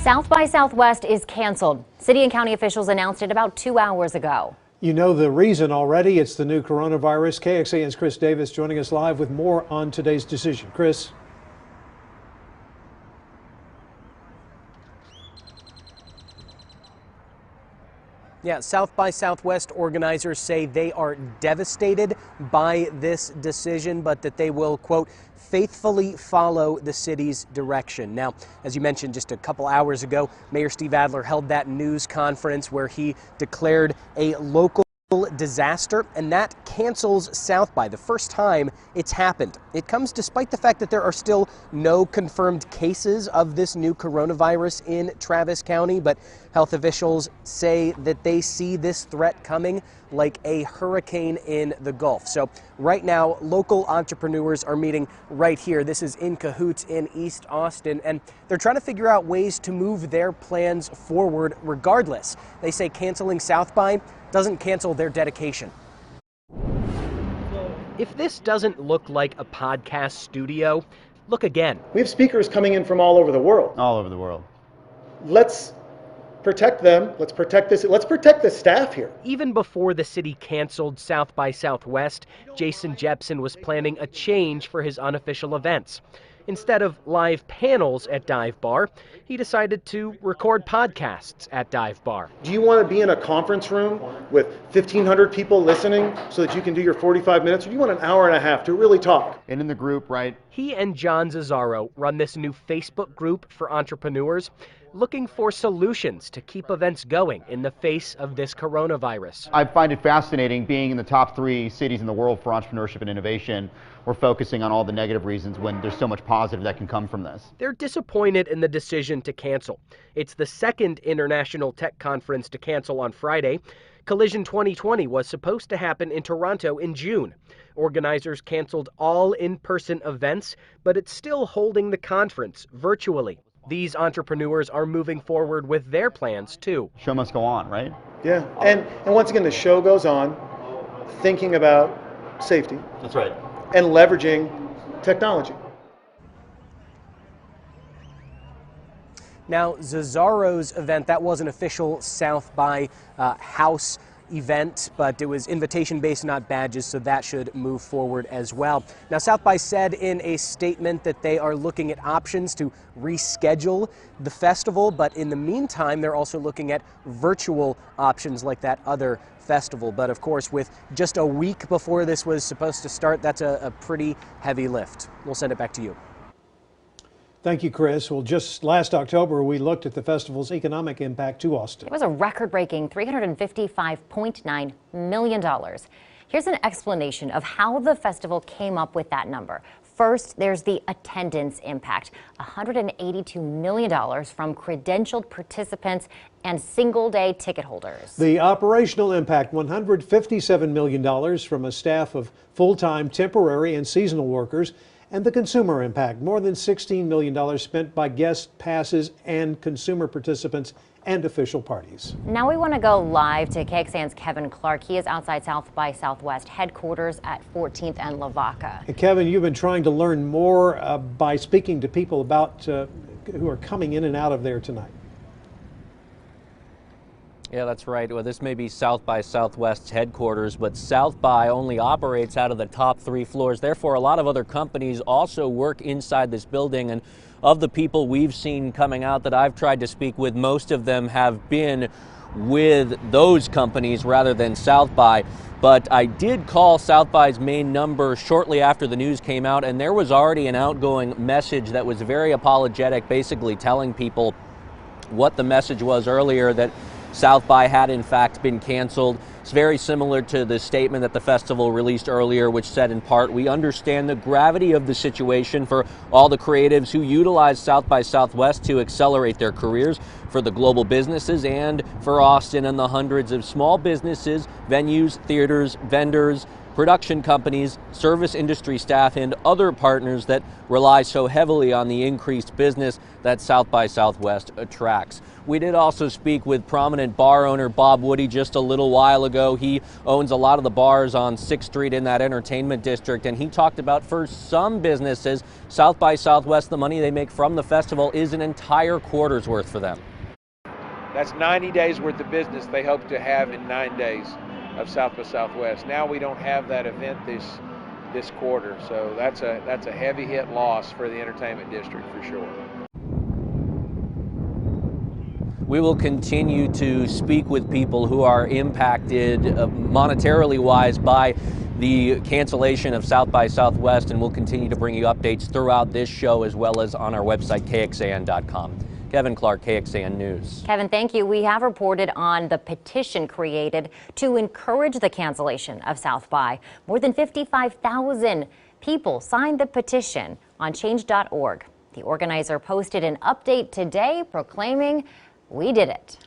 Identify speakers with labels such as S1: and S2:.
S1: South by Southwest is canceled. City and county officials announced it about 2 hours ago.
S2: You know the reason already. It's the new coronavirus. KXAN's Chris Davis joining us live with more on today's decision. Chris.
S3: Yeah, South by Southwest organizers say they are devastated by this decision, but that they will, quote, faithfully follow the city's direction. Now, as you mentioned just a couple hours ago, Mayor Steve Adler held that news conference where he declared a local disaster, and that cancels South by, the first time it's happened. It comes despite the fact that there are still no confirmed cases of this new coronavirus in Travis County, but health officials say that they see this threat coming like a hurricane in the Gulf. So right now, local entrepreneurs are meeting right here. This is in Cahoots in East Austin, and they're trying to figure out ways to move their plans forward regardless. They say canceling South by doesn't cancel their dedication. If this doesn't look like a podcast studio, look again.
S4: We have speakers coming in from all over the world.
S5: All over the world.
S4: Let's protect them. Let's protect this. Let's protect the staff here.
S3: Even before the city canceled South by Southwest, Jason Jepson was planning a change for his unofficial events. Instead of live panels at Dive Bar, he decided to record podcasts at Dive Bar.
S4: Do you want to be in a conference room with 1,500 people listening so that you can do your 45 minutes, or do you want an hour and a half to really talk?
S5: And in the group, right?
S3: He and John Zazzaro run this new Facebook group for entrepreneurs, looking for solutions to keep events going in the face of this coronavirus.
S5: I find it fascinating being in the top 3 cities in the world for entrepreneurship and innovation. We're focusing on all the negative reasons when there's so much positive that can come from this.
S3: They're disappointed in the decision to cancel. It's the second international tech conference to cancel on Friday. Collision 2020 was supposed to happen in Toronto in June. Organizers canceled all in-person events, but it's still holding the conference virtually. These entrepreneurs are moving forward with their plans, too.
S5: Show must go on, right?
S4: Yeah, and once again, the show goes on, thinking about safety.
S5: That's right.
S4: And leveraging technology.
S3: Now, Zazzaro's event, that was an official South by house event, but it was invitation-based, not badges, so that should move forward as well. Now, South by said in a statement that they are looking at options to reschedule the festival, but in the meantime, they're also looking at virtual options like that other festival. But of course, with just a week before this was supposed to start, that's a pretty heavy lift. We'll send it back to you.
S2: Thank you, Chris. Well, just last October, we looked at the festival's economic impact to Austin.
S1: It was a record-breaking $355.9 million. Here's an explanation of how the festival came up with that number. First, there's the attendance impact, $182 million from credentialed participants and single-day ticket holders.
S2: The operational impact, $157 million from a staff of full-time, temporary, and seasonal workers. And the consumer impact, more than $16 million spent by guest passes and consumer participants and official parties.
S1: Now we want to go live to KXAN's Kevin Clark. He is outside South by Southwest headquarters at 14th and Lavaca.
S2: And Kevin, you've been trying to learn more by speaking to people about who are coming in and out of there tonight.
S6: Yeah, that's right. Well, this may be South by Southwest's headquarters, but South by only operates out of the top 3 floors. Therefore, a lot of other companies also work inside this building. And of the people we've seen coming out that I've tried to speak with, most of them have been with those companies rather than South by. But I did call South by's main number shortly after the news came out, and there was already an outgoing message that was very apologetic, basically telling people what the message was earlier, that South by had in fact been canceled. It's very similar to the statement that the festival released earlier, which said in part, "We understand the gravity of the situation for all the creatives who utilize South by Southwest to accelerate their careers, for the global businesses, and for Austin and the hundreds of small businesses, venues, theaters, vendors, production companies, service industry staff, and other partners that rely so heavily on the increased business that South by Southwest attracts. We did also speak with prominent bar owner Bob Woody just a little while ago. He owns a lot of the bars on 6th Street in that entertainment district, and he talked about for some businesses, South by Southwest, the money they make from the festival is an entire quarter's worth for them.
S7: That's 90 days worth of business they hope to have in 9 days of South by Southwest. Now we don't have that event this quarter, so that's a heavy hit loss for the entertainment district for sure.
S6: We will continue to speak with people who are impacted monetarily wise by the cancellation of South by Southwest, and we'll continue to bring you updates throughout this show as well as on our website, KXAN.com. Kevin Clark, KXAN News.
S1: Kevin, thank you. We have reported on the petition created to encourage the cancellation of South by. More than 55,000 people signed the petition on change.org. The organizer posted an update today proclaiming, "We did it."